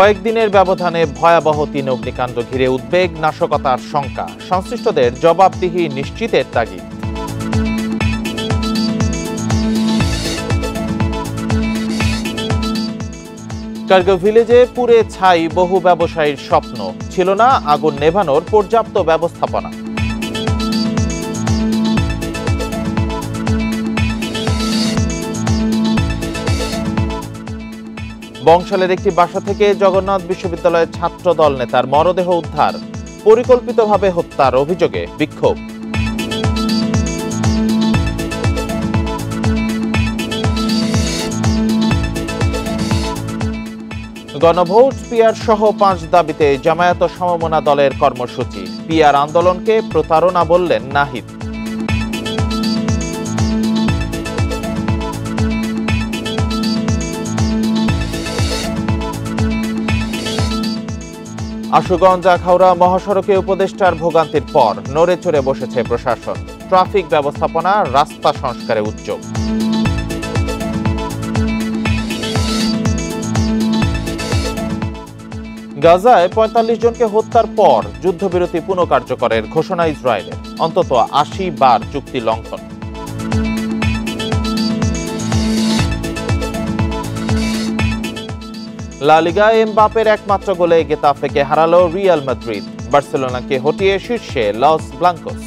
কয়েকদিনের ব্যবধানে ভয়াবহ ৩ অগ্নিকাণ্ড ঘিরে উদ্বেগ, নাশকতার শঙ্কা। সংশ্লিষ্টদের জবাবদিহি নিশ্চিতের তাগিদ। কার্গো ভিলেজে পুড়ে ছাই বহু ব্যবসায়ীর স্বপ্ন, ছিল না আগুন নেভানোর পর্যাপ্ত ব্যবস্থাপনা। বংশালের একটি বাসা থেকে জগন্নাথ বিশ্ববিদ্যালয়ের ছাত্রদল নেতার মরদেহ উদ্ধার, পরিকল্পিতভাবে হত্যার অভিযোগে বিক্ষোভ। গণভোট, পিআর সহ ৫ দাবিতে জামায়াত ও সমমনা দলের কর্মসূচি। পিআর আন্দোলনকে প্রতারণা বললেন নাহিদ। আশুগঞ্জ আখাউড়া মহাসড়কে উপদেষ্টার ভোগান্তির পর নড়ে চড়ে বসেছে প্রশাসন। ট্রাফিক ব্যবস্থাপনা, রাস্তা সংস্কারে উদ্যোগ। গাজায় ৪৫ জনকে হত্যার পর যুদ্ধবিরতি পুনঃকার্যকরের ঘোষণা ইসরায়েলের। অন্তত ৮০ বার চুক্তি লঙ্ঘন। লা লিগায় এমবাপের একমাত্র গোলে গেতাফেকে হারালো রিয়াল মাদ্রিদ। বার্সেলোনাকে হটিয়ে শীর্ষে লস ব্লাঙ্কোস।